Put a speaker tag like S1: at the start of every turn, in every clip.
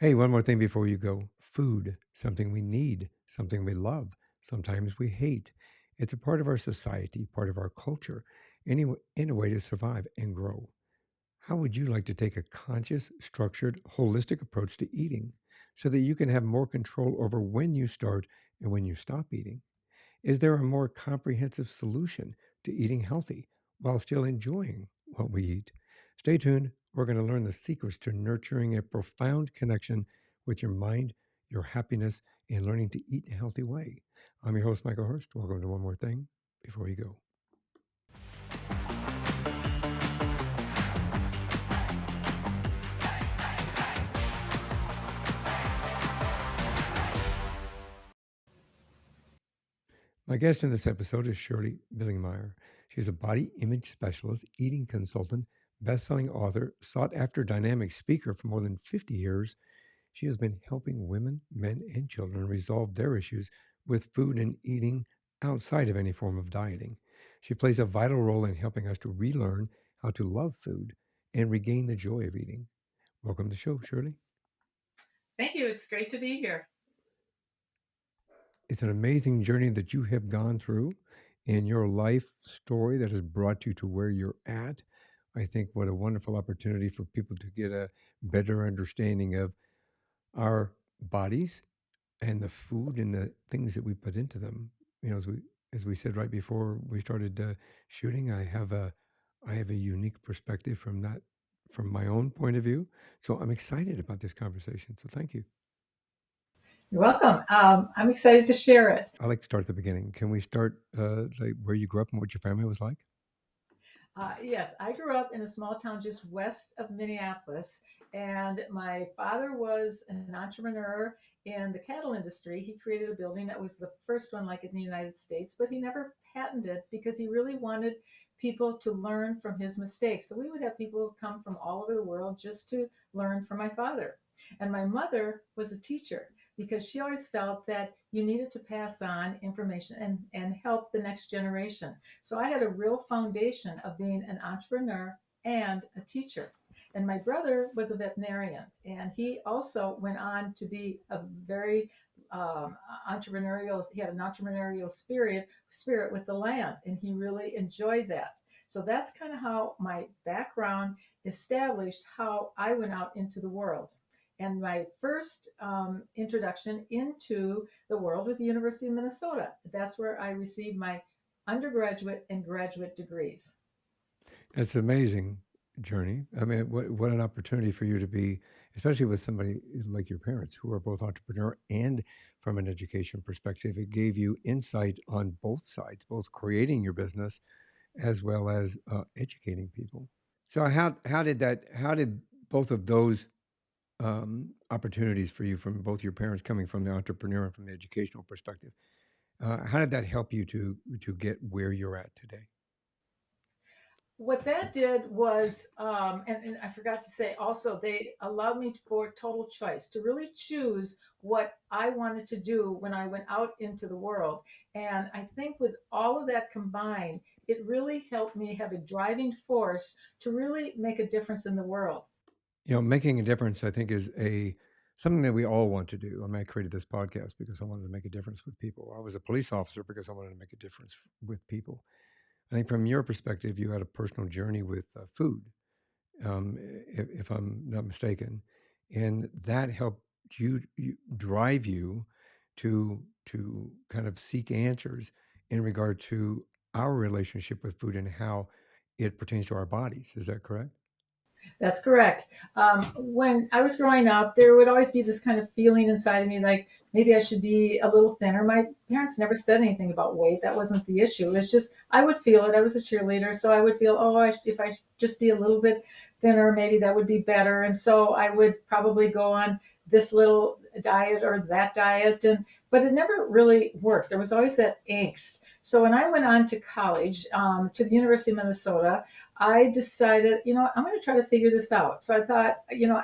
S1: Hey, one more thing before you go. Food, something we need, something we love, sometimes we hate. It's a part of our society, part of our culture, in a way to survive and grow. How would you like to take a conscious, structured, holistic approach to eating so that you can have more control over when you start and when you stop eating? Is there a more comprehensive solution to eating healthy while still enjoying what we eat? Stay tuned. We're going to learn the secrets to nurturing a profound connection with your mind, your happiness, and learning to eat in a healthy way. I'm your host, Michael Herst. Welcome to One More Thing Before You Go. My guest in this episode is Shirley Billigmeier. She's a body image specialist, eating consultant, best-selling author, sought-after dynamic speaker for more than 50 years. She has been helping women, men, and children resolve their issues with food and eating outside of any form of dieting. She plays a vital role in helping us to relearn how to love food and regain the joy of eating. Welcome to the show, Shirley.
S2: Thank you. It's great to be here.
S1: It's an amazing journey that you have gone through in your life story that has brought you to where you're at. I think what a wonderful opportunity for people to get a better understanding of our bodies and the food and the things that we put into them. You know, as we said right before we started shooting, I have a unique perspective from my own point of view. So I'm excited about this conversation. So thank you.
S2: You're welcome. I'm excited to share it.
S1: I like to start at the beginning. Can we start like where you grew up and what your family was like?
S2: Yes, I grew up in a small town just west of Minneapolis, and my father was an entrepreneur in the cattle industry. He created a building that was the first one like it in the United States, but he never patented because he really wanted people to learn from his mistakes. So we would have people come from all over the world just to learn from my father. And my mother was a teacher because she always felt that you needed to pass on information and help the next generation. So I had a real foundation of being an entrepreneur and a teacher. And my brother was a veterinarian, and he also went on to be a very entrepreneurial. He had an entrepreneurial spirit with the land, and he really enjoyed that. So that's kind of how my background established how I went out into the world. And my first introduction into the world was the University of Minnesota. That's where I received my undergraduate and graduate degrees.
S1: It's an amazing journey. I mean, what an opportunity for you to be, especially with somebody like your parents who are both entrepreneur and from an education perspective. It gave you insight on both sides, both creating your business as well as educating people. So how did both of those opportunities for you from both your parents coming from the entrepreneur and from the educational perspective, how did that help you to get where you're at today?
S2: What that did was, and I forgot to say also, they allowed me for total choice to really choose what I wanted to do when I went out into the world. And I think with all of that combined, it really helped me have a driving force to really make a difference in the world.
S1: You know, making a difference, I think, is a something that we all want to do. I mean, I created this podcast because I wanted to make a difference with people. I was a police officer because I wanted to make a difference with people. I think from your perspective, you had a personal journey with food, if I'm not mistaken, and that helped you drive you to kind of seek answers in regard to our relationship with food and how it pertains to our bodies. Is that correct?
S2: That's correct. When I was growing up, there would always be this kind of feeling inside of me like maybe I should be a little thinner. My parents never said anything about weight. That wasn't the issue. It's just I would feel it. I was a cheerleader, so I would feel, oh, if I just be a little bit thinner, maybe that would be better. And so I would probably go on this little diet or that diet, and but it never really worked. There was always that angst. So when I went on to college, to the University of Minnesota, I decided, I'm going to try to figure this out. So I thought,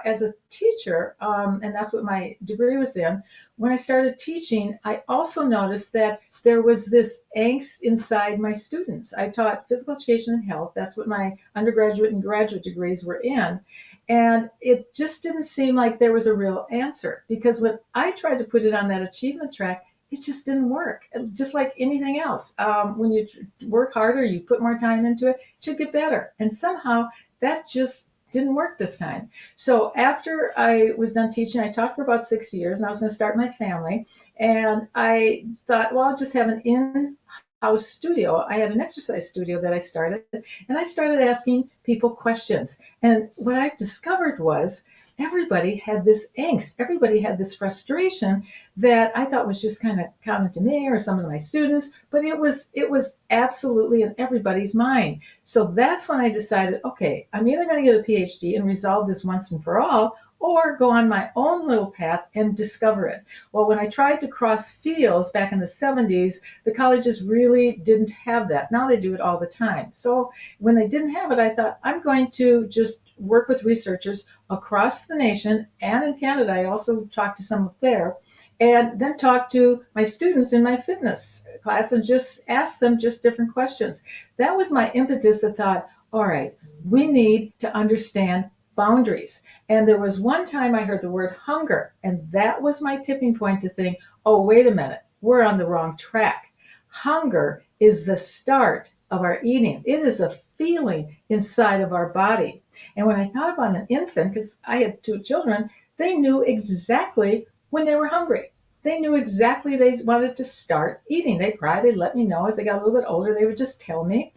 S2: as a teacher, and that's what my degree was in, when I started teaching, I also noticed that there was this angst inside my students. I taught physical education and health. That's what my undergraduate and graduate degrees were in. And it just didn't seem like there was a real answer, because when I tried to put it on that achievement track, it just didn't work. Just like anything else, when you work harder, you put more time into it, it should get better. And somehow that just didn't work this time. So after I was done teaching, I taught for about 6 years, and I was going to start my family. And I thought, well, I'll just have an in-house studio. I had an exercise studio that I started, and I started asking people questions. And what I discovered was everybody had this angst, everybody had this frustration that I thought was just kind of common to me or some of my students, but it was absolutely in everybody's mind. So that's when I decided, okay, I'm either going to get a PhD and resolve this once and for all, or go on my own little path and discover it. Well, when I tried to cross fields back in the 70s, the colleges really didn't have that. Now they do it all the time. So when they didn't have it, I thought, I'm going to just work with researchers across the nation and in Canada. I also talked to some up there, and then talk to my students in my fitness class and just ask them just different questions. That was my impetus. I thought, all right, we need to understand boundaries. And there was one time I heard the word hunger, and that was my tipping point to think, oh, wait a minute, we're on the wrong track. Hunger is the start of our eating. It is a feeling inside of our body. And when I thought about an infant, because I had two children, they knew exactly when they were hungry. They knew exactly they wanted to start eating. They cried, they'd let me know. As they got a little bit older, they would just tell me.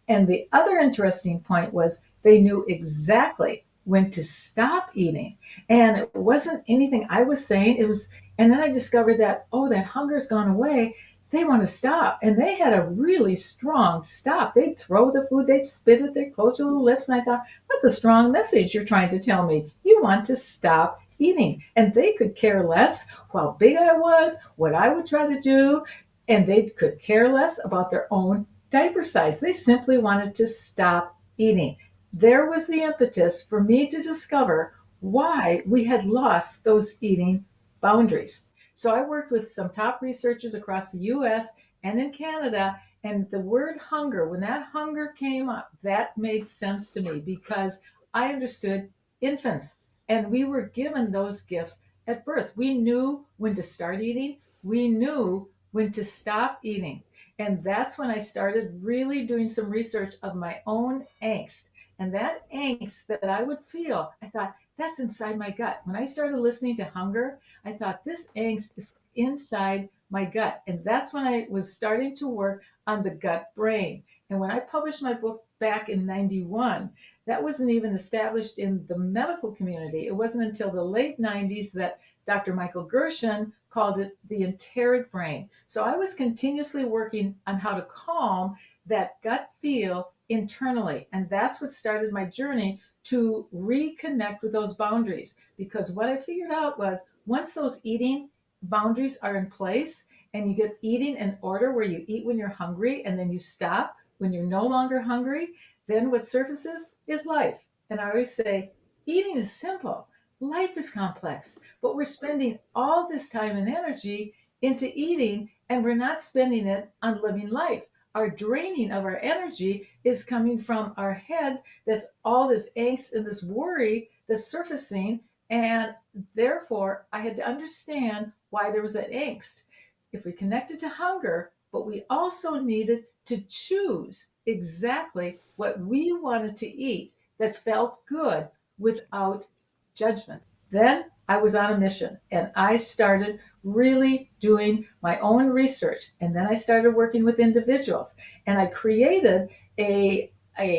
S2: And the other interesting point was they knew exactly when to stop eating. And it wasn't anything I was saying. It was, and then I discovered that, oh, that hunger's gone away. They want to stop. And they had a really strong stop. They'd throw the food, they'd spit it, they'd close their little lips. And I thought, that's a strong message you're trying to tell me. You want to stop eating. And they could care less how big I was, what I would try to do. And they could care less about their own diaper size. They simply wanted to stop eating. There was the impetus for me to discover why we had lost those eating boundaries. So I worked with some top researchers across the US and in Canada, and the word hunger, when that hunger came up, that made sense to me because I understood infants, and we were given those gifts at birth. We knew when to start eating, we knew when to stop eating. And that's when I started really doing some research of my own angst. And that angst that I would feel, I thought, that's inside my gut. When I started listening to hunger, I thought, this angst is inside my gut. And that's when I was starting to work on the gut brain. And when I published my book back in 91, that wasn't even established in the medical community. It wasn't until the late 90s that Dr. Michael Gershon called it the enteric brain. So I was continuously working on how to calm that gut feel internally. And that's what started my journey to reconnect with those boundaries. Because what I figured out was once those eating boundaries are in place and you get eating in order where you eat when you're hungry and then you stop when you're no longer hungry, then what surfaces is life. And I always say, eating is simple. Life is complex, but we're spending all this time and energy into eating, and we're not spending it on living life. Our draining of our energy is coming from our head. That's all this angst and this worry that's surfacing. And therefore, I had to understand why there was that angst. If we connected to hunger, but we also needed to choose exactly what we wanted to eat that felt good without judgment. Then I was on a mission and I started really doing my own research. And then I started working with individuals and I created a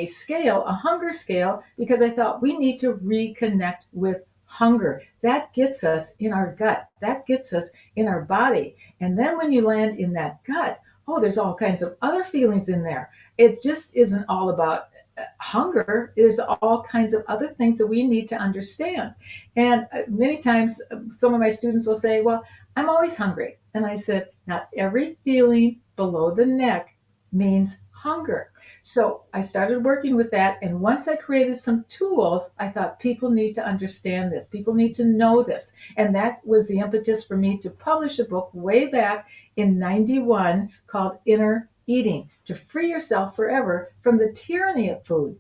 S2: scale, a hunger scale, because I thought we need to reconnect with hunger. That gets us in our gut, that gets us in our body. And then when you land in that gut, oh, there's all kinds of other feelings in there. It just isn't all about hunger. There's all kinds of other things that we need to understand. And many times, some of my students will say, well, I'm always hungry. And I said, not every feeling below the neck means hunger. So I started working with that. And once I created some tools, I thought people need to understand this. People need to know this. And that was the impetus for me to publish a book way back in 91 called Inner Eating, to free yourself forever from the tyranny of food.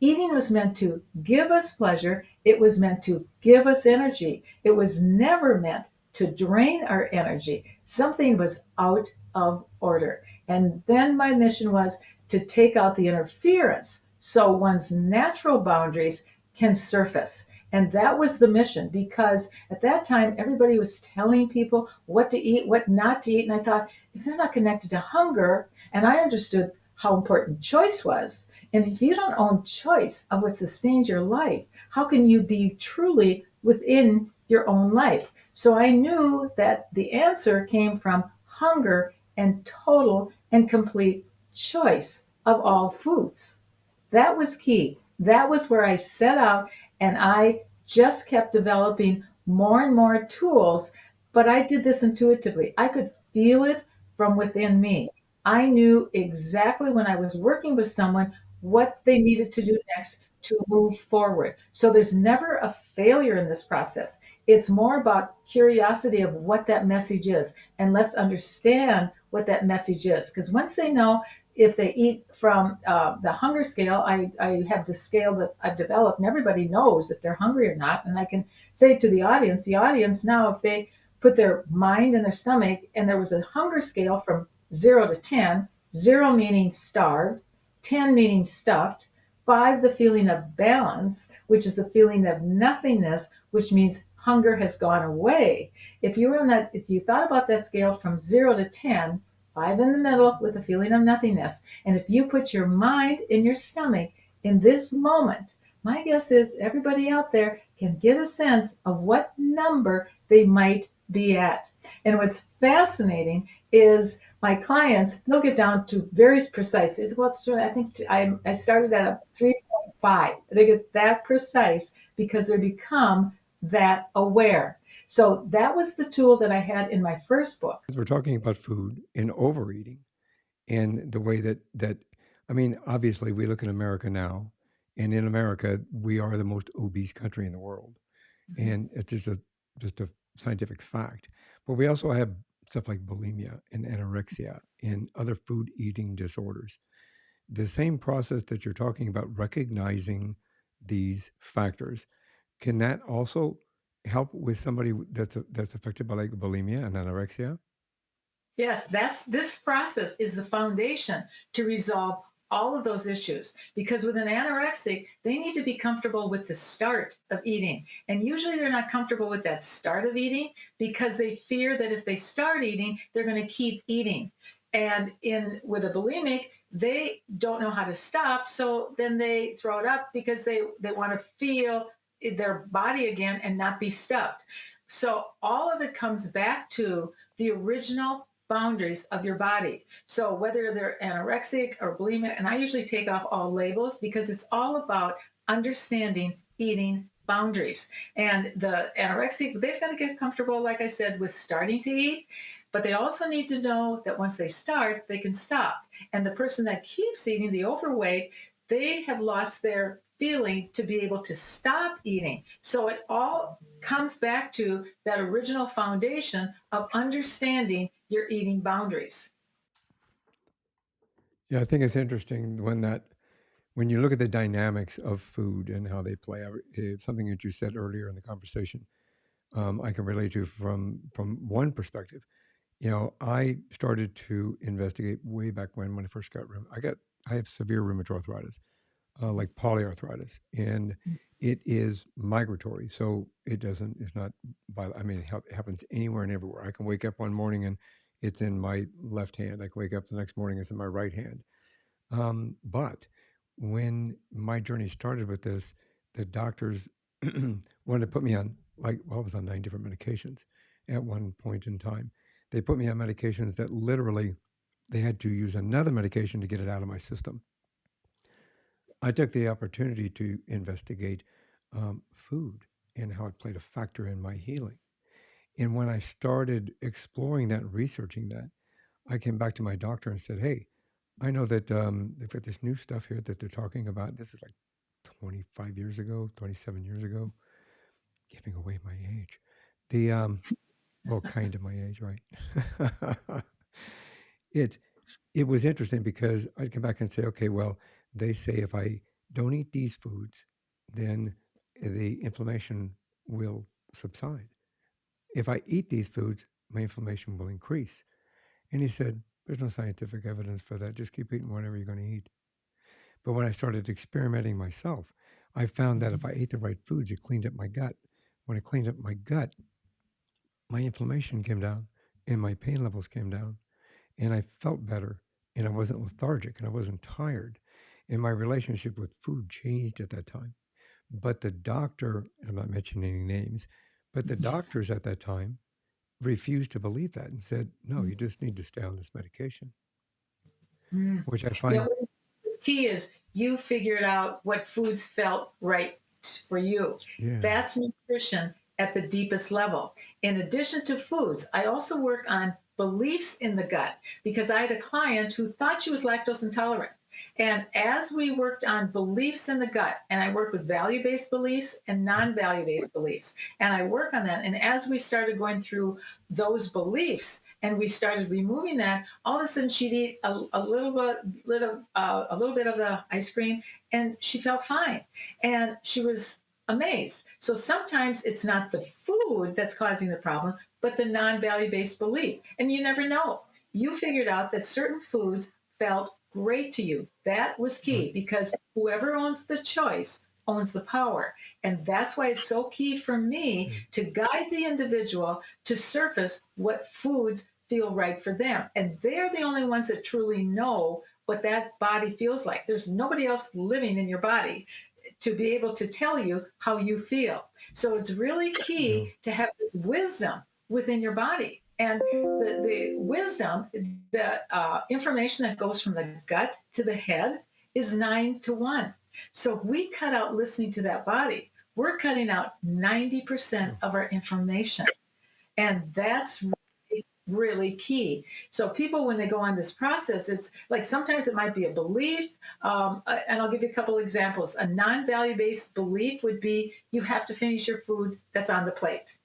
S2: Eating was meant to give us pleasure. It was meant to give us energy. It was never meant to drain our energy. Something was out of order. And then my mission was to take out the interference so one's natural boundaries can surface. And that was the mission, because at that time, everybody was telling people what to eat, what not to eat. And I thought, if they're not connected to hunger, and I understood how important choice was, and if you don't own choice of what sustains your life, how can you be truly within your own life? So I knew that the answer came from hunger and total and complete choice of all foods. That was key. That was where I set out, and I just kept developing more and more tools. But I did this intuitively. I could feel it from within me. I knew exactly when I was working with someone what they needed to do next to move forward. So there's never a failure in this process. It's more about curiosity of what that message is. And let's understand what that message is. Because once they know, if they eat from the hunger scale, I have the scale that I've developed, and everybody knows if they're hungry or not. And I can say to the audience now, if they put their mind in their stomach and there was a hunger scale from 0 to 10, 0 meaning starved, 10 meaning stuffed, 5 the feeling of balance, which is the feeling of nothingness, which means hunger has gone away. If you were on that, if you thought about that scale from 0 to 10, 5 in the middle with a feeling of nothingness. And if you put your mind in your stomach in this moment, my guess is everybody out there can get a sense of what number they might be at. And what's fascinating is my clients, they'll get down to very precise. It's well, so I think I started at a 3.5. They get that precise because they become that aware. So that was the tool that I had in my first book.
S1: We're talking about food and overeating and the way that I mean, obviously, we look at America now, and in America, we are the most obese country in the world, and it's just a scientific fact. But we also have stuff like bulimia and anorexia and other food eating disorders. The same process that you're talking about, recognizing these factors, can that also help with somebody that's affected by like bulimia and anorexia?
S2: Yes, that's this process is the foundation to resolve all of those issues, because with an anorexic, they need to be comfortable with the start of eating. And usually they're not comfortable with that start of eating because they fear that if they start eating, they're going to keep eating. And in with a bulimic, they don't know how to stop, so then they throw it up because they want to feel their body again and not be stuffed. So all of it comes back to the original boundaries of your body. So whether they're anorexic or bulimic, and I usually take off all labels because it's all about understanding eating boundaries. And the anorexic, they've got to get comfortable, like I said, with starting to eat. But they also need to know that once they start, they can stop. And the person that keeps eating, the overweight, they have lost their feeling to be able to stop eating. So it all comes back to that original foundation of understanding your eating boundaries.
S1: Yeah, I think it's interesting when you look at the dynamics of food and how they play out. It's something that you said earlier in the conversation. I can relate to from one perspective. You know, I started to investigate way back when I first got I have severe rheumatoid arthritis, like polyarthritis, and it is migratory. So it's not, I mean, it happens anywhere and everywhere. I can wake up one morning and it's in my left hand. I can wake up the next morning, it's in my right hand. But when my journey started with this, the doctors wanted to put me on, like, well, I was on 9 different medications at one point in time. They put me on medications that literally they had to use another medication to get it out of my system. I took the opportunity to investigate food and how it played a factor in my healing. And when I started exploring that, researching that, I came back to my doctor and said, "Hey, I know that they've got this new stuff here that they're talking about. This is like 25 years ago, 27 years ago, giving away my age. The well, kind of my age, right? it it was interesting because I'd come back and say, okay, well, they say if I don't eat these foods, then the inflammation will subside. If I eat these foods, my inflammation will increase. And he said, there's no scientific evidence for that. Just keep eating whatever you're going to eat. But when I started experimenting myself, I found that if I ate the right foods, it cleaned up my gut. When it cleaned up my gut, my inflammation came down and my pain levels came down and I felt better and I wasn't lethargic and I wasn't tired. And my relationship with food changed at that time. But the doctor, and I'm not mentioning any names, but the doctors at that time refused to believe that and said, no, you just need to stay on this medication,
S2: Mm.
S1: which I
S2: You
S1: find,
S2: know, what's key is you figured out what foods felt right for you.
S1: yeah,
S2: That's nutrition at the deepest level. In addition to foods, I also work on beliefs in the gut because I had a client who thought she was lactose intolerant. And as we worked on beliefs in the gut, and I work with value based beliefs and non value based beliefs, and I work on that. And as we started going through those beliefs and we started removing that, all of a sudden she'd eat a little bit of the ice cream and she felt fine. And she was amazed. So sometimes it's not the food that's causing the problem, but the non value based belief. And you never know. You figured out that certain foods felt great to you. That was
S1: right,
S2: key because whoever owns the choice owns the power. And that's why it's so key for me
S1: yeah,
S2: to guide the individual to surface what foods feel right for them. And they're the only ones that truly know what that body feels like. There's nobody else living in your body to be able to tell you how you feel. So it's really
S1: no,
S2: key to have this wisdom within your body. And the wisdom, the information that goes from the gut to the head is 9 to 1. So if we cut out listening to that body, we're cutting out 90%
S1: no,
S2: of our information. And that's really key. So people, when they go on this process, it's like sometimes it might be a belief. And I'll give you a couple examples. A non-value based belief would be you have to finish your food that's on the plate.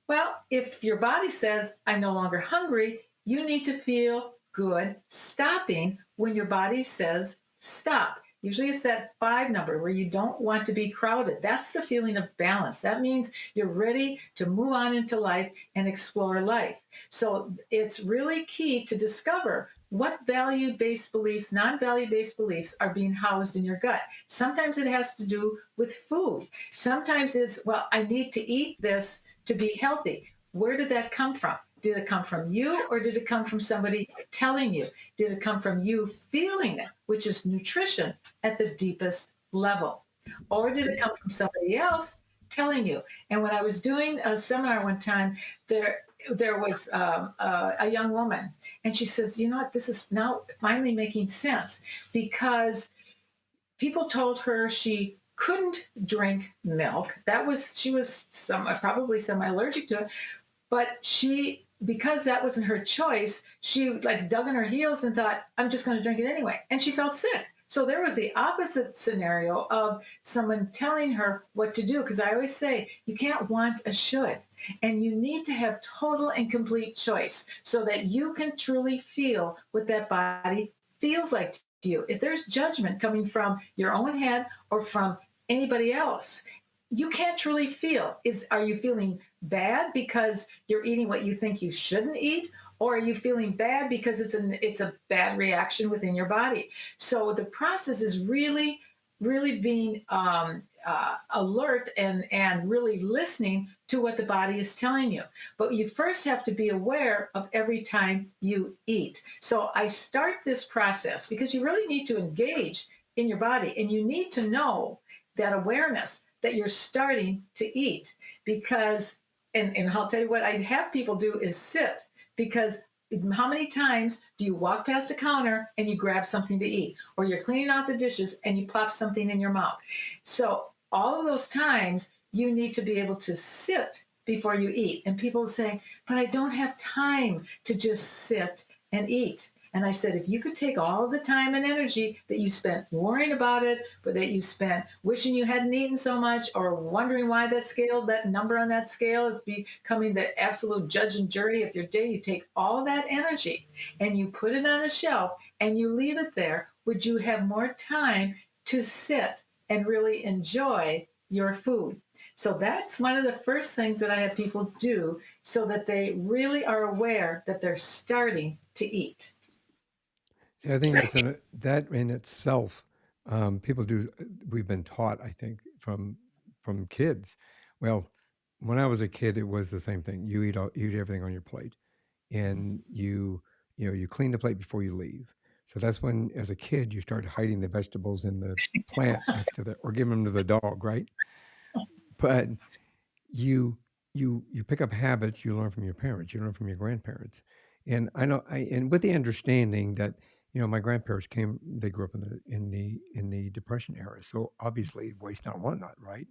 S2: Well, if your body says, I'm no longer hungry, you need to feel good stopping when your body says stop. Usually it's that 5 number where you don't want to be crowded. That's the feeling of balance. That means you're ready to move on into life and explore life. So it's really key to discover what value based beliefs, non value based beliefs are being housed in your gut. Sometimes it has to do with food. Sometimes it's, well, I need to eat this to be healthy. Where did that come from? Did it come from you or did it come from somebody telling you? Did it come from you feeling it, which is nutrition at the deepest level? Or did it come from somebody else telling you? And when I was doing a seminar one time, there was a young woman, and she says, you know what, this is now finally making sense because people told her she couldn't drink milk. That was, she was probably semi allergic to it, but she, because that wasn't her choice, she like dug in her heels and thought, I'm just going to drink it anyway. And she felt sick. So there was the opposite scenario of someone telling her what to do. Because I always say, you can't want a should. And you need to have total and complete choice so that you can truly feel what that body feels like to you. If there's judgment coming from your own head or from anybody else, you can't truly feel. Are you feeling bad because you're eating what you think you shouldn't eat, or are you feeling bad because it's a bad reaction within your body? So the process is really being alert and really listening to what the body is telling you. But you first have to be aware of every time you eat. So I start this process because you really need to engage in your body, and you need to know that awareness that you're starting to eat. Because and I'll tell you what I have people do is sit, because how many times do you walk past a counter and you grab something to eat, or you're cleaning out the dishes and you plop something in your mouth? So all of those times you need to be able to sit before you eat. And people say, but I don't have time to just sit and eat. And I said, if you could take all the time and energy that you spent worrying about it, but that you spent wishing you hadn't eaten so much, or wondering why that number on that scale is becoming the absolute judge and jury of your day, you take all that energy and you put it on a shelf and you leave it there, would you have more time to sit and really enjoy your food. So that's one of the first things that I have people do so that they really are aware that they're starting to eat.
S1: See, I think that in itself, people do. We've been taught, I think, from kids. Well, when I was a kid, it was the same thing. You eat everything on your plate, and you clean the plate before you leave. So that's when, as a kid, you start hiding the vegetables in the plant next to the, or giving them to the dog, right? But you you pick up habits you learn from your parents, you learn from your grandparents. And I know I and with the understanding that, my grandparents they grew up in the depression era. So obviously waste not want not, right?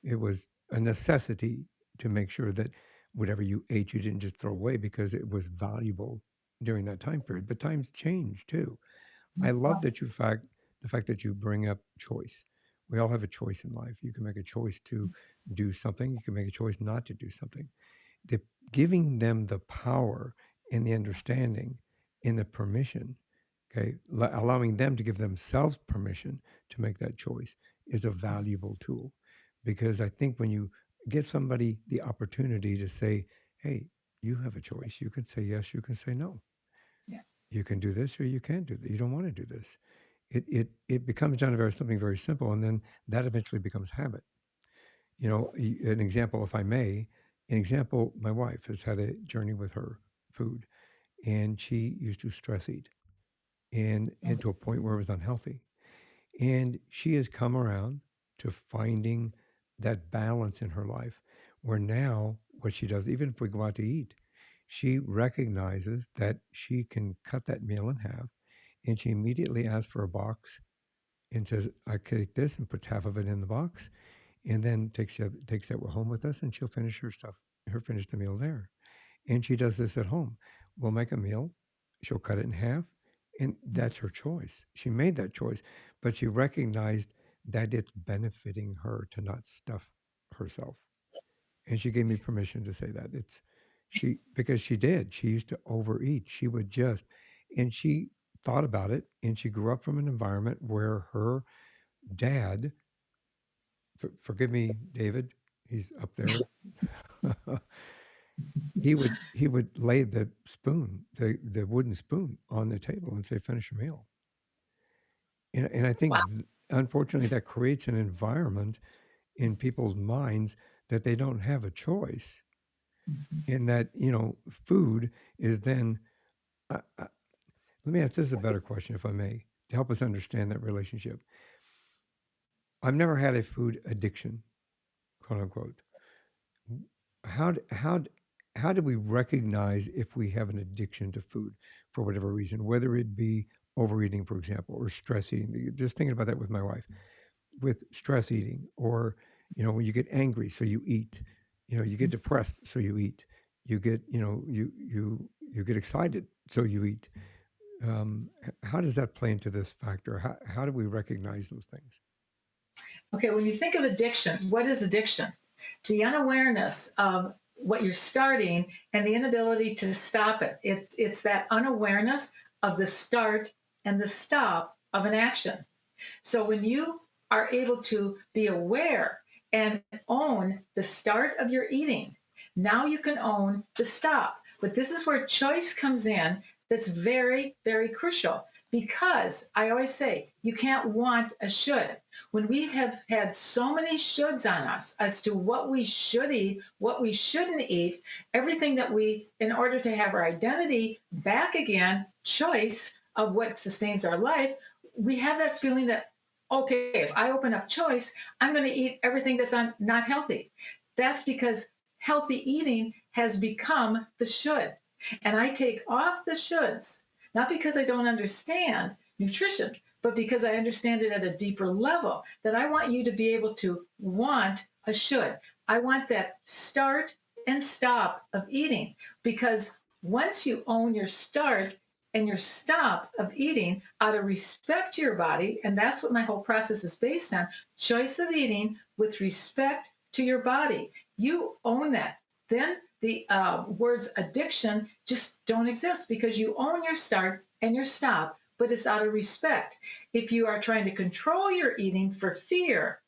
S1: It was a necessity to make sure that whatever you ate you didn't just throw away because it was valuable during that time period. But times change too. I love that the fact that you bring up choice. We all have a choice in life. You can make a choice to do something. You can make a choice not to do something. The giving them the power and the understanding and the permission, okay, allowing them to give themselves permission to make that choice is a valuable tool, because I think when you give somebody the opportunity to say, "Hey, you have a choice. You can say yes. You can say no.
S2: Yeah.
S1: You can do this or you can't do that. You don't want to do this." It becomes down to something very simple, and then that eventually becomes habit. An example, if I may, an example, my wife has had a journey with her food, and she used to stress eat, and to a point where it was unhealthy. And she has come around to finding that balance in her life, where now what she does, even if we go out to eat, she recognizes that she can cut that meal in half, and she immediately asks for a box and says, "I take this," and puts half of it in the box, and then takes that home with us, and she'll finish the meal there. And she does this at home. We'll make a meal, she'll cut it in half, and that's her choice. She made that choice, but she recognized that it's benefiting her to not stuff herself. And she gave me permission to say that. Because she did. She used to overeat. She would just, and she thought about it, and she grew up from an environment where her dad, forgive me, David, he's up there. He would lay the wooden spoon on the table and say, "Finish your meal." And I think,
S2: Wow.
S1: unfortunately, that creates an environment in people's minds that they don't have a choice, in that, food is then. Let me ask this a better question, if I may, to help us understand that relationship. I've never had a food addiction, quote unquote. How d- how d- how do we recognize if we have an addiction to food for whatever reason, whether it be overeating, for example, or stress eating? Just thinking about that with my wife, with stress eating, or when you get angry, so you eat. You get depressed, so you eat. You get you get excited, so you eat. How does that play into this factor? How do we recognize those things?
S2: Okay, when you think of addiction, what is addiction? The unawareness of what you're starting and the inability to stop it. It's that unawareness of the start and the stop of an action. So when you are able to be aware and own the start of your eating, now you can own the stop. But this is where choice comes in, that's very, very crucial, because I always say you can't want a should. When we have had so many shoulds on us as to what we should eat, what we shouldn't eat, everything that we, in order to have our identity back again, choice of what sustains our life, we have that feeling that, okay, if I open up choice, I'm going to eat everything that's not healthy. That's because healthy eating has become the should. And I take off the shoulds, not because I don't understand nutrition, but because I understand it at a deeper level, that I want you to be able to want a should. I want that start and stop of eating, because once you own your start and your stop of eating out of respect to your body, and that's what my whole process is based on, choice of eating with respect to your body. You own that. Then the words addiction just don't exist, because you own your start and your stop, but it's out of respect. If you are trying to control your eating for fear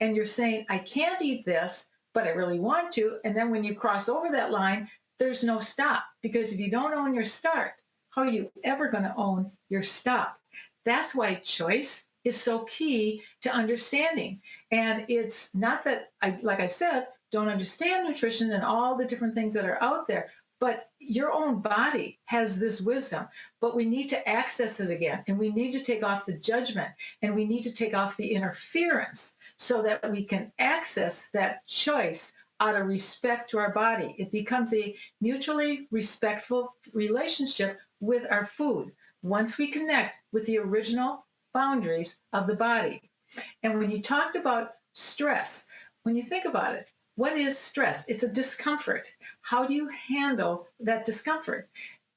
S2: and you're saying, I can't eat this, but I really want to, and then when you cross over that line, there's no stop. Because if you don't own your start, how are you ever going to own your stop? That's why choice is so key to understanding. And it's not that I, like I said, don't understand nutrition and all the different things that are out there, but your own body has this wisdom. But we need to access it again, and we need to take off the judgment, and we need to take off the interference so that we can access that choice out of respect to our body. It becomes a mutually respectful relationship with our food once we connect with the original boundaries of the body. And when you talked about stress, when you think about it, what is stress? It's a discomfort. How do you handle that discomfort?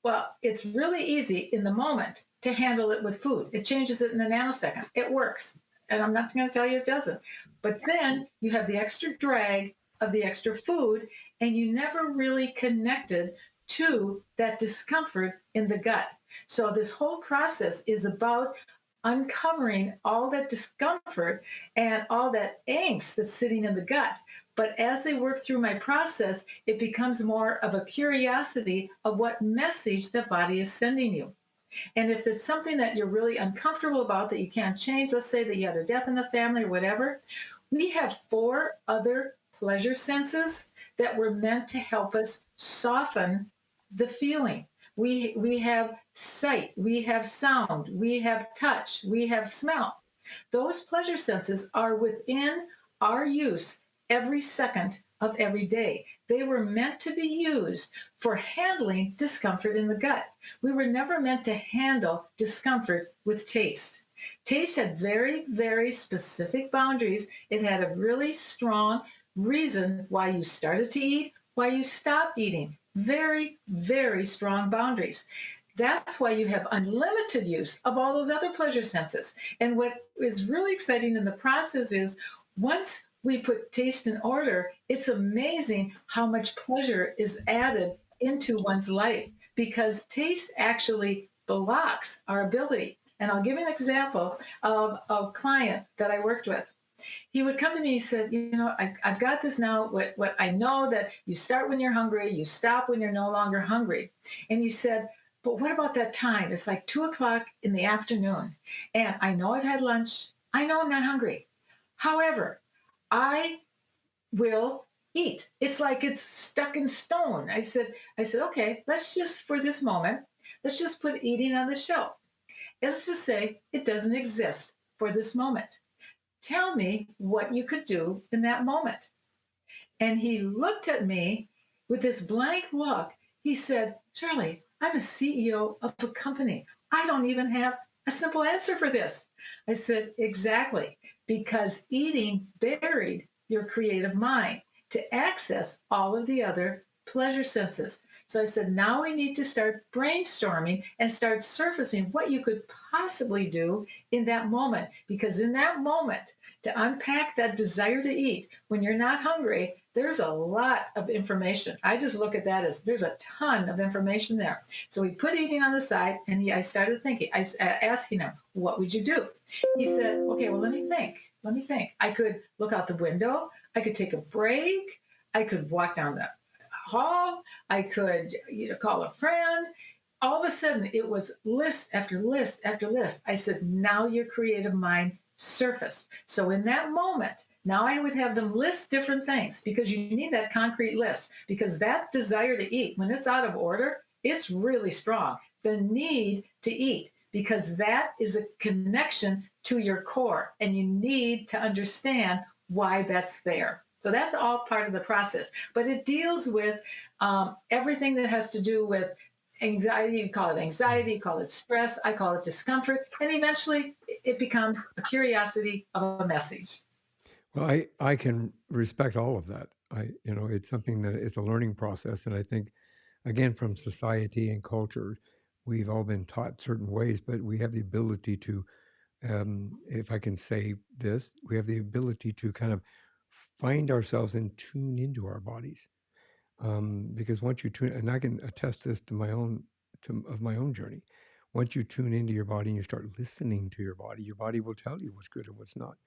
S2: Well, it's really easy in the moment to handle it with food. It changes it in a nanosecond. It works. And I'm not going to tell you it doesn't. But then you have the extra drag of the extra food, and you never really connected to that discomfort in the gut. So this whole process is about uncovering all that discomfort and all that angst that's sitting in the gut. But as they work through my process, it becomes more of a curiosity of what message the body is sending you. And if it's something that you're really uncomfortable about that you can't change, let's say that you had a death in the family or whatever, we have 4 other pleasure senses that were meant to help us soften the feeling. We have sight, we have sound, we have touch, we have smell. Those pleasure senses are within our use every second of every day. They were meant to be used for handling discomfort in the gut. We were never meant to handle discomfort with taste. Taste had very, very specific boundaries. It had a really strong reason why you started to eat, why you stopped eating. Very, very strong boundaries. That's why you have unlimited use of all those other pleasure senses. And what is really exciting in the process is once we put taste in order, it's amazing how much pleasure is added into one's life because taste actually blocks our ability. And I'll give you an example of a client that I worked with. He would come to me, he said, I've got this now, what I know that you start when you're hungry, you stop when you're no longer hungry. And he said, but what about that time? It's like 2 o'clock in the afternoon. And I know I've had lunch. I know I'm not hungry. However, I will eat. It's like it's stuck in stone. I said, okay, let's just, for this moment, let's just put eating on the shelf. Let's just say it doesn't exist for this moment. Tell me what you could do in that moment. And he looked at me with this blank look. He said, Shirley, I'm a CEO of a company. I don't even have a simple answer for this. I said, exactly, because eating buried your creative mind to access all of the other pleasure senses. So I said, now we need to start brainstorming and start surfacing what you could possibly do in that moment. Because in that moment, to unpack that desire to eat when you're not hungry, there's a lot of information. I just look at that as there's a ton of information there. So we put eating on the side, and I started thinking. I asking him, what would you do? He said, okay, well, let me think. I could look out the window. I could take a break. I could walk down the hall. I could call a friend. All of a sudden, it was list after list after list. I said, now your creative mind surfaced. So in that moment, now I would have them list different things because you need that concrete list because that desire to eat, when it's out of order, it's really strong. The need to eat, because that is a connection to your core and you need to understand why that's there. So that's all part of the process. But it deals with everything that has to do with anxiety. You call it stress. I call it discomfort. And eventually it becomes a curiosity of a message.
S1: Well, I can respect all of that. It's something that it's a learning process, and I think, again, from society and culture, we've all been taught certain ways, but we have the ability to, if I can say this, we have the ability to kind of find ourselves and tune into our bodies. Because once you tune, and I can attest this to my own journey. once you tune into your body and you start listening to your body will tell you what's good and what's not.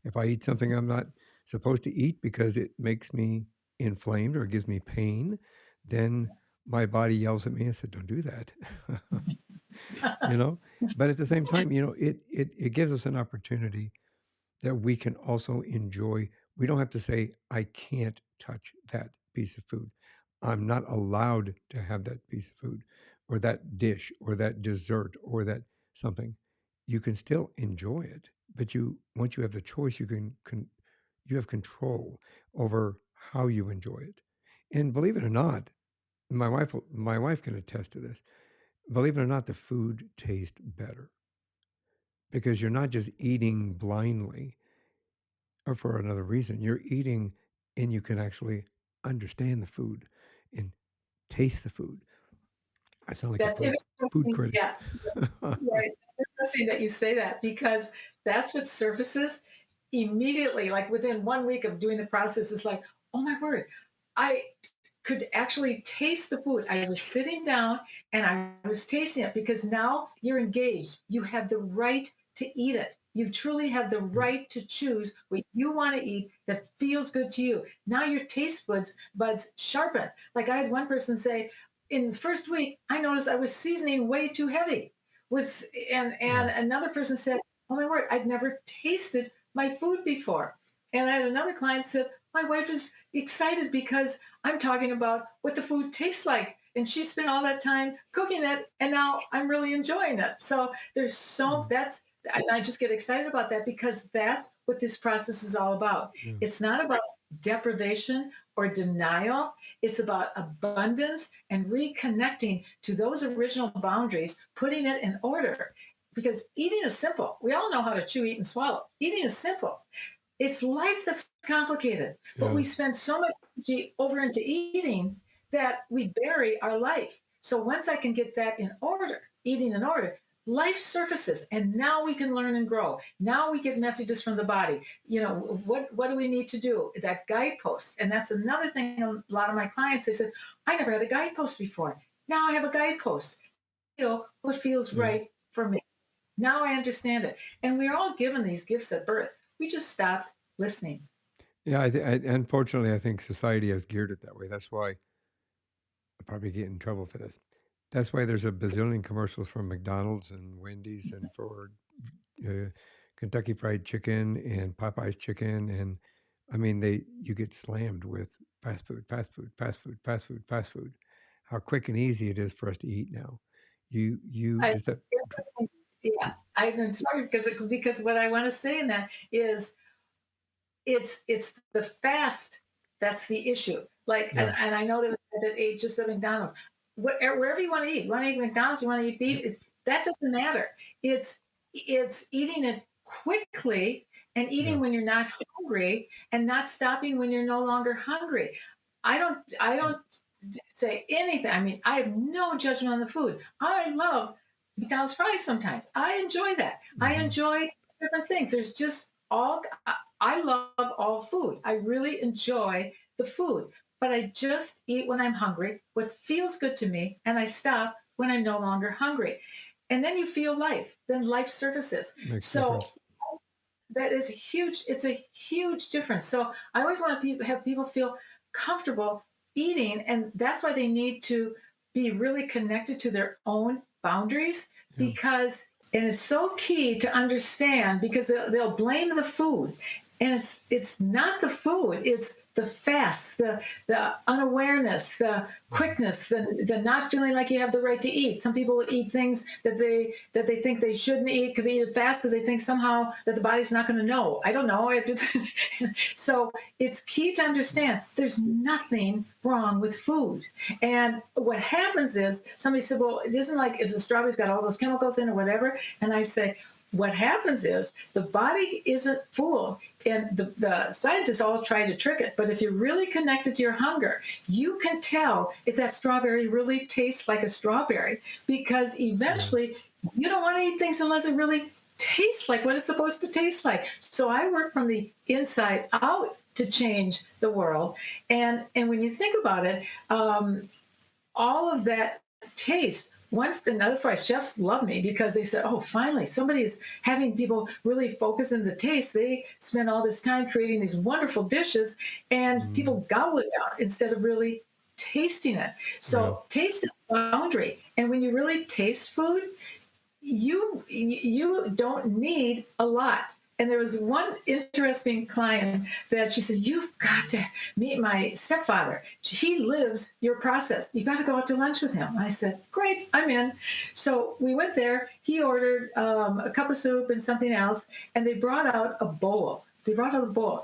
S1: If I eat something I'm not supposed to eat because it makes me inflamed or it gives me pain, then my body yells at me and said, "Don't do that." you know. But at the same time, it gives us an opportunity that we can also enjoy. We don't have to say, "I can't touch that piece of food. I'm not allowed to have that piece of food or that dish or that dessert or that something." You can still enjoy it, but once you have the choice, you have control over how you enjoy it. And believe it or not, my wife can attest to this. Believe it or not, the food tastes better because you're not just eating blindly or for another reason. You're eating and you can actually understand the food and taste the food. I sound like a
S2: That's
S1: food
S2: interesting.
S1: critic.
S2: Yeah. Right. It's interesting that you say that because that's what surfaces immediately, like within 1 week of doing the process, is like, oh my word, I could actually taste the food. I was sitting down and I was tasting it because now you're engaged. You have the right to eat it. You truly have the
S1: Yeah,
S2: right to choose what you want to eat that feels good to you. Now your taste buds sharpen. Like I had one person say, in the first week, I noticed I was seasoning way too heavy. Was
S1: yeah,
S2: and another person said, "Oh my word, I'd never tasted my food before." And I had another client said, "My wife is excited because I'm talking about what the food tastes like, and she spent all that time cooking it, and now I'm really enjoying it." So there's so
S1: mm,
S2: that's I just get excited about that because that's what this process is all about.
S1: yeah,
S2: It's not about deprivation or denial. It's about abundance and reconnecting to those original boundaries, putting it in order. Because eating is simple. We all know how to chew, eat, and swallow. Eating is simple. It's life that's complicated, but
S1: yeah,
S2: we spend so much energy over into eating that we bury our life. So once I can get that in order, eating in order, life surfaces, and now we can learn and grow. Now we get messages from the body. What do we need to do? That guidepost, and that's another thing. A lot of my clients, they said, "I never had a guidepost before. Now I have a guidepost. What feels
S1: yeah.
S2: right for me. Now I understand it." And we're all given these gifts at birth. We just stopped listening.
S1: Yeah, unfortunately, I think society has geared it that way. That's why I'll probably get in trouble for this. That's why there's a bazillion commercials from McDonald's and Wendy's and for uh, Kentucky Fried Chicken and Popeye's Chicken, and I mean you get slammed with fast food, fast food, fast food, fast food, fast food. How quick and easy it is for us to eat now. You
S2: I,
S1: just that.
S2: yeah, I'm sorry because what I want to say in that is it's the fast that's the issue. Like,
S1: Yeah,
S2: and I know that ate just at McDonald's. Wherever you want to eat, you want to eat McDonald's, you want to eat beef, that doesn't matter. It's eating it quickly and
S1: yeah,
S2: eating when you're not hungry and not stopping when you're no longer hungry. I don't say anything. I mean, I have no judgment on the food. I love McDonald's fries sometimes. I enjoy that. I
S1: hmm,
S2: enjoy different things. There's just all I love all food. I really enjoy the food, but I just eat when I'm hungry, what feels good to me, and I stop when I'm no longer hungry. And then you feel life, then life surfaces.
S1: makes a
S2: So
S1: difference.
S2: that is huge. It's a huge difference. So I always want to have people feel comfortable eating, and that's why they need to be really connected to their own boundaries
S1: Yeah,
S2: because and it's so key to understand because they'll blame the food and it's not the food, it's the fast, the unawareness, the quickness, the not feeling like you have the right to eat. Some people eat things that they think they shouldn't eat because they eat it fast because they think somehow that the body's not going to know. I don't know. So it's key to understand there's nothing wrong with food. And what happens is somebody said, "Well, it isn't like if the strawberry's got all those chemicals in or whatever." And I say, what happens is the body isn't fooled, and the scientists all try to trick it. But if you're really connected to your hunger, you can tell if that strawberry really tastes like a strawberry because
S1: yeah,
S2: eventually you don't want to eat things unless it really tastes like what it's supposed to taste like. So I work from the inside out to change the world. And when you think about it, all of that taste once, and that's why chefs love me, because they said, oh, finally, somebody is having people really focus on the taste. They spend all this time creating these wonderful dishes, and
S1: Mm,
S2: people gobble it down instead of really tasting it.
S1: yeah.
S2: So taste is a boundary. And when you really taste food, you don't need a lot. And there was one interesting client that she said, you've got to meet my stepfather. He lives your process. You got to go out to lunch with him. I said, great, I'm in. So we went there. He ordered a cup of soup and something else, and they brought out a bowl.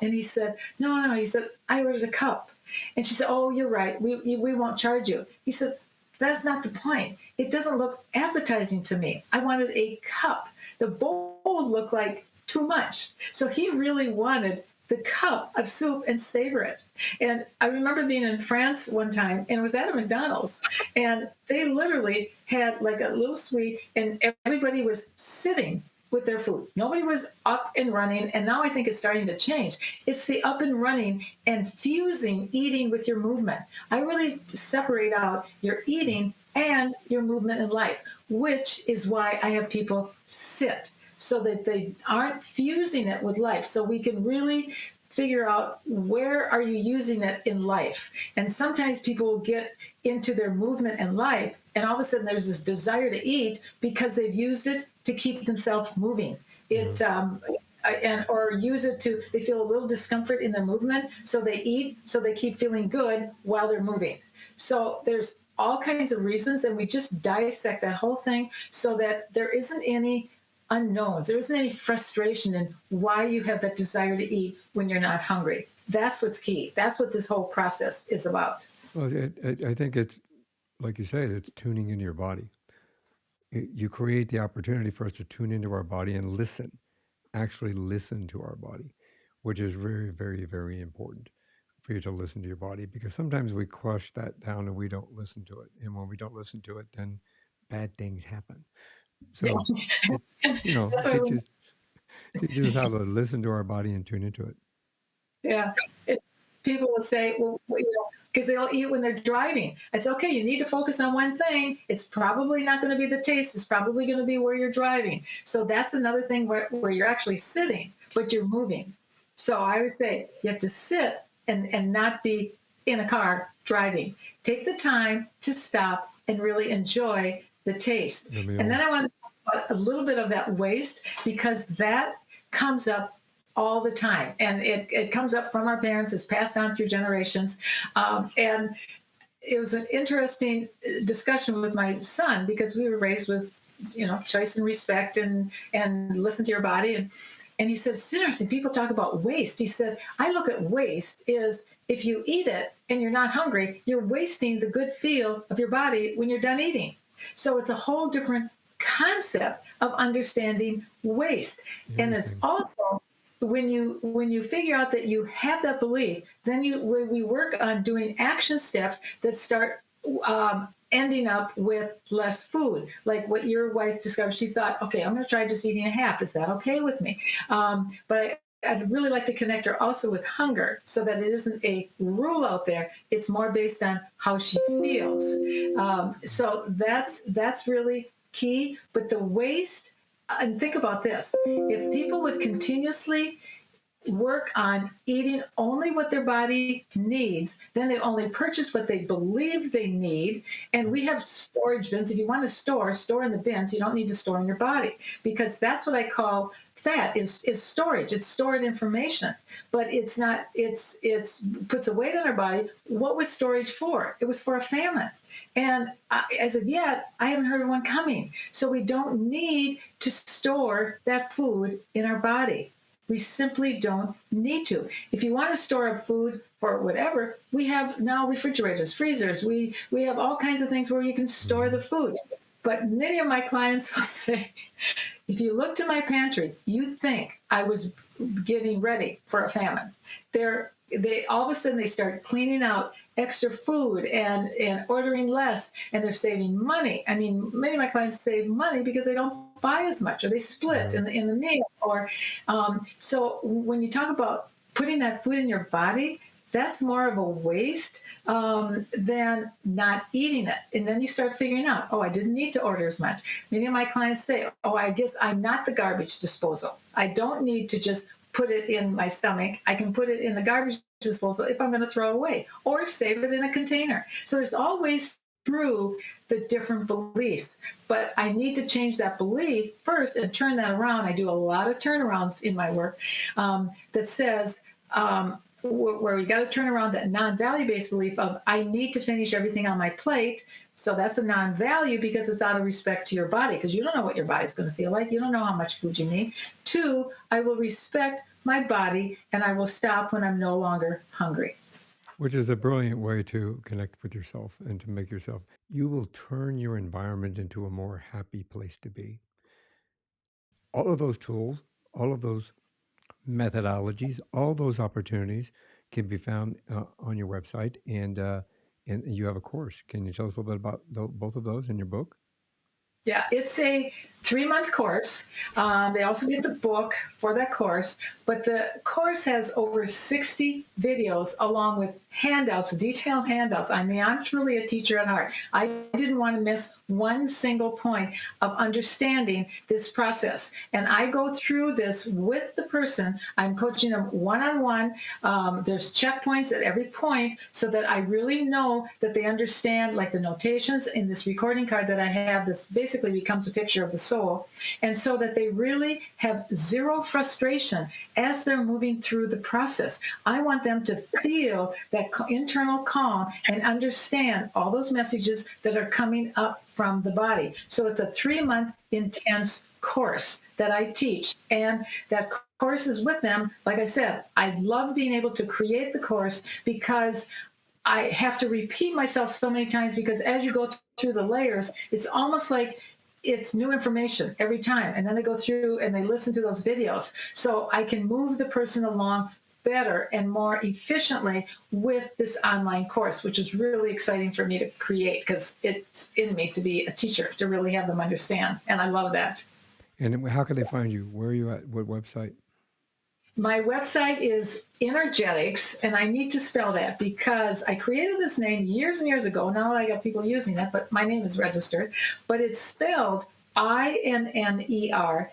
S2: And he said, no. He said, I ordered a cup. And she said, oh, you're right. We won't charge you. He said, that's not the point. It doesn't look appetizing to me. I wanted a cup. The bowl looked like too much. So he really wanted the cup of soup and savor it. And I remember being in France one time, and it was at a McDonald's, and they literally had like a little suite, and everybody was sitting with their food. Nobody was up and running, and now I think it's starting to change. It's the up and running and fusing eating with your movement. I really separate out your eating and your movement in life, which is why I have people sit, so that they aren't fusing it with life. So we can really figure out, where are you using it in life? And sometimes people will get into their movement in life, and all of a sudden there's this desire to eat because they've used it to keep themselves moving.
S1: Yeah.
S2: Or use it to, they feel a little discomfort in their movement, so they eat, so they keep feeling good while they're moving. So there's all kinds of reasons, and we just dissect that whole thing so that there isn't any unknowns. There isn't any frustration in why you have that desire to eat when you're not hungry. That's what's key. That's what this whole process is about.
S1: Well, I think it's like you say, it's tuning into your body. You create the opportunity for us to tune into our body and listen, actually listen to our body, which is very, very, very important for you to listen to your body, because sometimes we crush that down and we don't listen to it. And when we don't listen to it, then bad things happen.
S2: Yeah.
S1: So it,
S2: That's why when,
S1: teaches us how to listen to our body and tune into it.
S2: yeah. People will say, well, because they'll eat when they're driving. I say, okay, you need to focus on one thing. It's probably not going to be the taste. It's probably going to be where you're driving. So that's another thing where you're actually sitting, but you're moving. So I always say you have to sit and not be in a car driving. Take the time to stop and really enjoy the taste.
S1: The
S2: And
S1: meal.
S2: then I want to talk about a little bit of that waste, because that comes up all the time, and it comes up from our parents. It's passed on through generations, and it was an interesting discussion with my son, because we were raised with choice and respect, and listen to your body, and he said, it's interesting, people talk about waste. He said, I look at waste is, if you eat it and you're not hungry, you're wasting the good feel of your body when you're done eating. So it's a whole different concept of understanding waste. And it's
S1: Interesting.
S2: also, when you figure out that you have that belief, then we work on doing action steps that start ending up with less food. Like what your wife discovered, she thought, okay, I'm going to try just eating a half. Is that okay with me? But I'd really like to connect her also with hunger, so that it isn't a rule out there. It's more based on how she feels. So that's really key. But the waste, and think about this, if people would continuously work on eating only what their body needs, then they only purchase what they believe they need. And we have storage bins. If you want to store in the bins. You don't need to store in your body, because that's what I call fat is storage. It's stored information, but it's not. It's puts a weight on our body. What was storage for? It was for a famine. And as of yet, I haven't heard of one coming. So we don't need to store that food in our body. We simply don't need to. If you want to store up food for whatever, we have now refrigerators, freezers. We have all kinds of things where you can store the food. But many of my clients will say, if you look to my pantry, you think I was getting ready for a famine. They all of a sudden they start cleaning out extra food and ordering less, and they're saving money. I mean, many of my clients save money because they don't buy as much, or they split in the meal. Or so when you talk about putting that food in your body, that's more of a waste than not eating it. And then you start figuring out, oh, I didn't need to order as much. Many of my clients say, oh, I guess I'm not the garbage disposal. I don't need to just put it in my stomach. I can put it in the garbage disposal if I'm going to throw it away or save it in a container. So there's always through the different beliefs. But I need to change that belief first and turn that around. I do a lot of turnarounds in my work that says, where we got to turn around that non-value based belief of I need to finish everything on my plate. So that's a non-value because it's out of respect to your body, because you don't know what your body's going to feel like. You don't know how much food you need. 2, I will respect my body and I will stop when I'm no longer hungry.
S1: Which is a brilliant way to connect with yourself and to make yourself. You will turn your environment into a more happy place to be. All of those tools, all of those methodologies, all those opportunities can be found on your website, and you have a course. Can you tell us a little bit about both of those in your book?
S2: Yeah, it's a 3-month course. They also get the book for that course, but the course has over 60 videos along with handouts, detailed handouts. I mean, I'm truly a teacher at heart. I didn't want to miss one single point of understanding this process. And I go through this with the person. I'm coaching them one-on-one. There's checkpoints at every point so that I really know that they understand, like the notations in this recording card that I have. This basically becomes a picture of the soul. And so that they really have zero frustration as they're moving through the process. I want them to feel that internal calm and understand all those messages that are coming up from the body. So it's a 3-month intense course that I teach. And that course is with them. Like I said, I love being able to create the course because I have to repeat myself so many times, because as you go through the layers, it's almost like it's new information every time. And then they go through and they listen to those videos. So I can move the person along better and more efficiently with this online course, which is really exciting for me to create because it's in me to be a teacher, to really have them understand. And I love that.
S1: And how can they find you? Where are you at? What website?
S2: My website is Energetics, and I need to spell that because I created this name years and years ago. Now I got people using it, but my name is registered. But it's spelled INNERGETICS,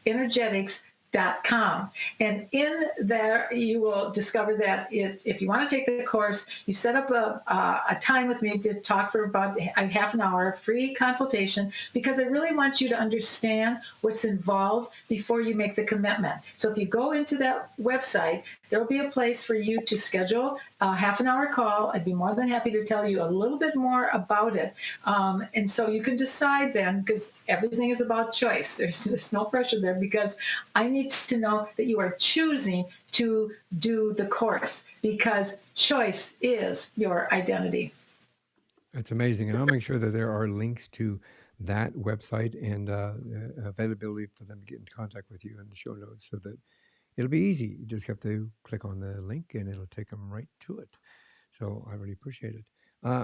S2: energetics.com. And in there, you will discover that if you want to take the course, you set up a time with me to talk for about a half an hour, free consultation, because I really want you to understand what's involved before you make the commitment. So if you go into that website, there'll be a place for you to schedule a half an hour call. I'd be more than happy to tell you a little bit more about it. And so you can decide then, because everything is about choice. There's no pressure there, because I need to know that you are choosing to do the course, because choice is your identity.
S1: It's amazing. And I'll make sure that there are links to that website and availability for them to get in contact with you in the show notes so that it'll be easy. You just have to click on the link and it'll take them right to it. So I really appreciate it.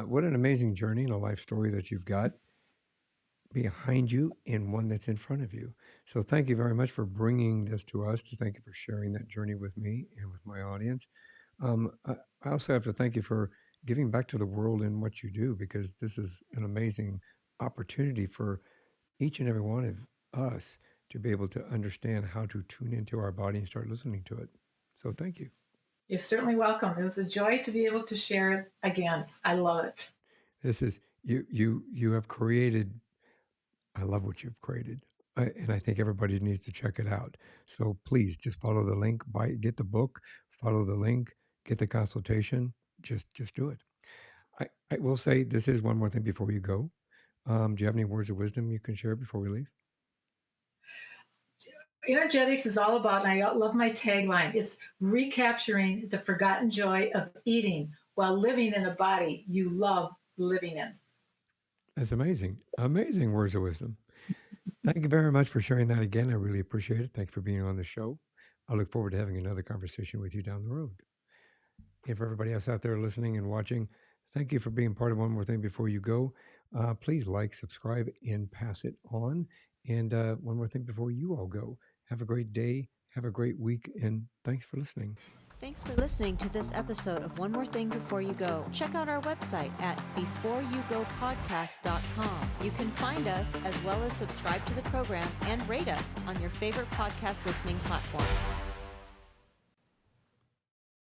S1: What an amazing journey and a life story that you've got behind you and one that's in front of you. So thank you very much for bringing this to us. Thank you for sharing that journey with me and with my audience. I also have to thank you for giving back to the world in what you do, because this is an amazing opportunity for each and every one of us to be able to understand how to tune into our body and start listening to it. So thank you.
S2: You're certainly welcome. It was a joy to be able to share it again. I love it.
S1: This is you have created. I love what you've created. And I think everybody needs to check it out. So please just follow the link, get the book, follow the link, get the consultation. Just do it. I will say this is one more thing before you go. Do you have any words of wisdom you can share before we leave?
S2: Energetics is all about, and I love my tagline, it's recapturing the forgotten joy of eating while living in a body you love living in.
S1: That's amazing. Amazing words of wisdom. Thank you very much for sharing that again. I really appreciate it. Thank you for being on the show. I look forward to having another conversation with you down the road. And for everybody else out there listening and watching, thank you for being part of One More Thing Before You Go. Please like, subscribe, and pass it on. And one more thing before you all go. Have a great day. Have a great week, and thanks for listening.
S3: Thanks for listening to this episode of One More Thing Before You Go. Check out our website at beforeyougopodcast.com. You can find us as well as subscribe to the program and rate us on your favorite podcast listening platform.